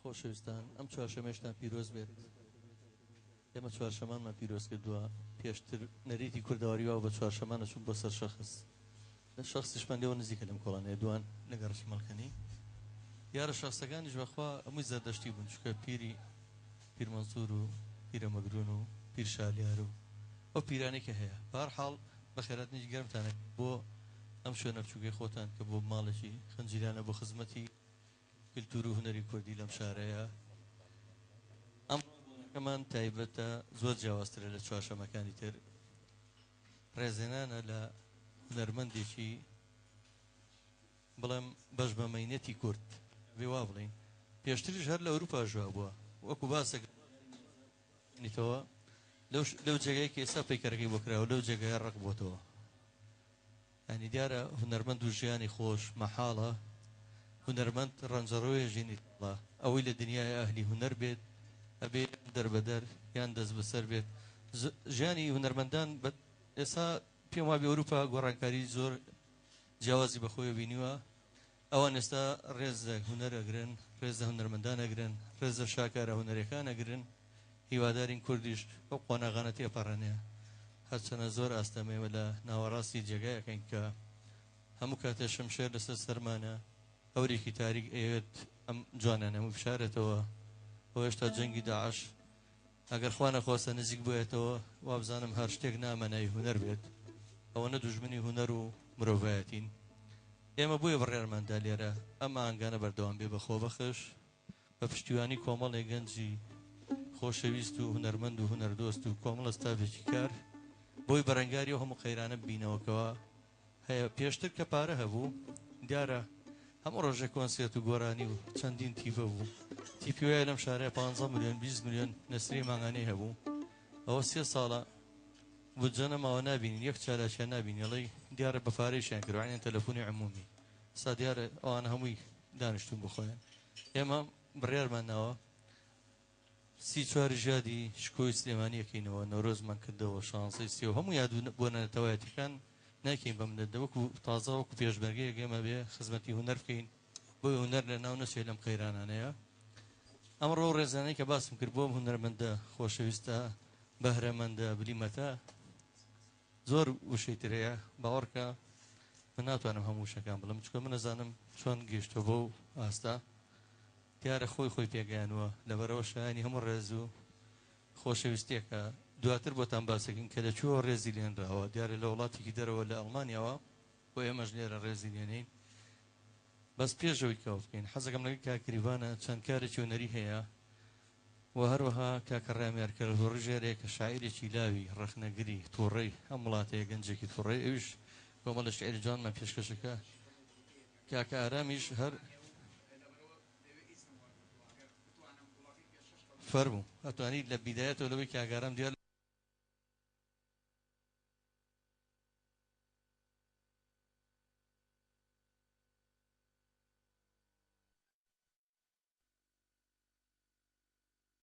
خۆشەویستان ئەم چوارشەمەشتان پیرۆز بێت. ئێمە چوارشەمانمان پیرۆز کردووە. پێشتر نەریتی کوردەوەریەوە بە چوارشەمانە چوون بۆ سەر شەخص لە شەخصیشمان لێوە نزیکە لەم کۆڵانەیە دوان لەگەڕشی مەڵکەنی یارە شخصەکانیش بەخوا ئەمووی زەردەشتی بوون چکە پیر مەنسوور و پیرە مەگرون و پیر شالیار و ئەو پیرانێکە هەیە. بەهەرحاڵ بەخێرات نیش گەرمتانە بۆ ئەم شوێنە بچووکەی خۆتان کە بۆ ماڵێکی خەنجیرانە بۆ خزمەتی کلتور و هونەری کوردی لەم شارەیە. ئەمڕۆمان تایبەتە زۆر جیاوازترە لە چوارشەمەکانی تر. ڕێزێنانە لە هونەرمەندێکی بڵێم بەش بە مەینەتی کورد بێ وا بڵین پێشتریش هەر لە ئەوروپا ژوا بووە وەکو باسەکەنیتەوە لەو جێگەی کە ئێستا پەیکەرەکەی بۆ کراوە لەو جێگەیە ڕق بۆتەوە. ئەنی دیارە هونەرمەند و ژیانی خۆش مەحاڵە هونەرمەند ڕەنجەڕۆیە ژینی دڵە ئەوەی لە دنیای ئەهلی هونەر بێت ئەبێ دەربەدەر یان دەست بەسەر بێت. ژیانی هونەرمەندان ئێستا پێم وابێ ئەوروپا گۆڕانکاری زۆر جیاوازی بەخۆی بینیوە. ئەوان ئێستا ڕێزە هونەر ئەگرن ڕێزە هونەرمەندان ئەگرن ڕێزە شاکارە هونەرەکان ئەگرن هیوادارین کوردیش ئەو قۆناغانە تێپەڕێنێ. هەرچەنە زۆر ئاستەمێوە لە ناوەڕاستی جێگایەکەین کە هەموو کاتێ شەمشێر لەسەر سەرمانە هەورێکی تاریک ئەوێت ئەم جوانانە هەموو بشارێتەوە بۆ هێشتا جەنگی داعش ئەگەر خوا نەخواستە نزیک بێتەوە وا بزانم هەر شتێک نامەنای هونەر بێت. ئەوەنە دوژمنی هونەر و مرۆڤایەتین. ئێمە بۆیە بڕێرماندا لێرە ئەم ئاهەنگانە بەردەوام بێ بەخۆ بەخش بە پشتیوانی کۆمەڵی گەنجی خۆشەویست و هونەرمەند و هونەردۆست و کۆمەڵە ستافێکی کار بۆی بەرەنگاری و هەموو قەیرانە ببینەوەکەوە هەیە. پێشتر کە پارە هەبوو دیارە هەموو ڕۆژێک کۆنسێت و گۆرانی و چەندین تیپە بوو. تیپی وایە لەم شارەیە 15 ملیۆن 20 ملیۆن نەسری ماگانەی هەبوو. ئەوە 3 ساڵە بودجە نەماوە نابینین یەک چالاکیان نابینی ئەڵێ دیارە بە پارەیشیان کردوانیان تەلەفۆنی عمومی سا دیارە ئەوانە هەمووی دانیشتون بخۆیان. ئێمە بڕیارمانناوە 34 ژادی شکۆی سلێمانیەکەینەوە نەورۆزمان کردەوە شانسەی سێ و هەموو یادوو بۆ نەتەوایەتەکان ناکەین بەم دەدە وەکو تازە وەکو پێشبەرگەیەک ئێمە بێ خزمەتی هونەر بکەین بۆی هونەر لە ناو نەچێت لەم قەیرانانەیە. ئەمڕۆ ڕێزانەی کە باسم کرد بۆم هونەرمەندە خۆشەویستە بەهرەمەندە بلیمەتە زۆر وشەی ترەیە باوەڕکە من ناتوانم هەموو شەکان بڵم چکە من نەزانم چۆن گەیشتۆ بۆ ئاستا دیارە خۆی پێگەیانوە لەبەرەوە شایانی هەموو ڕێز و خۆشەویستێکە. دواتر بۆتان باسەکەین کە لەکوێوە ڕێزی لێنراوە دیارە لە وڵاتێکی دەرەوە لە ئەڵمانیاوە بۆ ئێمەش لێرە ڕێزی لێنین بەس پێشەوەی کەوت بکەین. حەزەکەم لەگەڵ کاکریوانە چەند کارێکی هونەری هەیە و هەروەها کاکە ڕامیارکەر ڕژێرێک کە شاعیرێکی لاوی ڕەخنەگری تووڕەی ئەم وڵاتەیە گەنجێکی تووڕەی ئەویش کۆمەڵە شعری جوانمان پێشکەشەکە. کاکە ئارامیش هەر فەرموو ئەتوانیت لە بیدایەتەوە لەوەی کاگارام دیار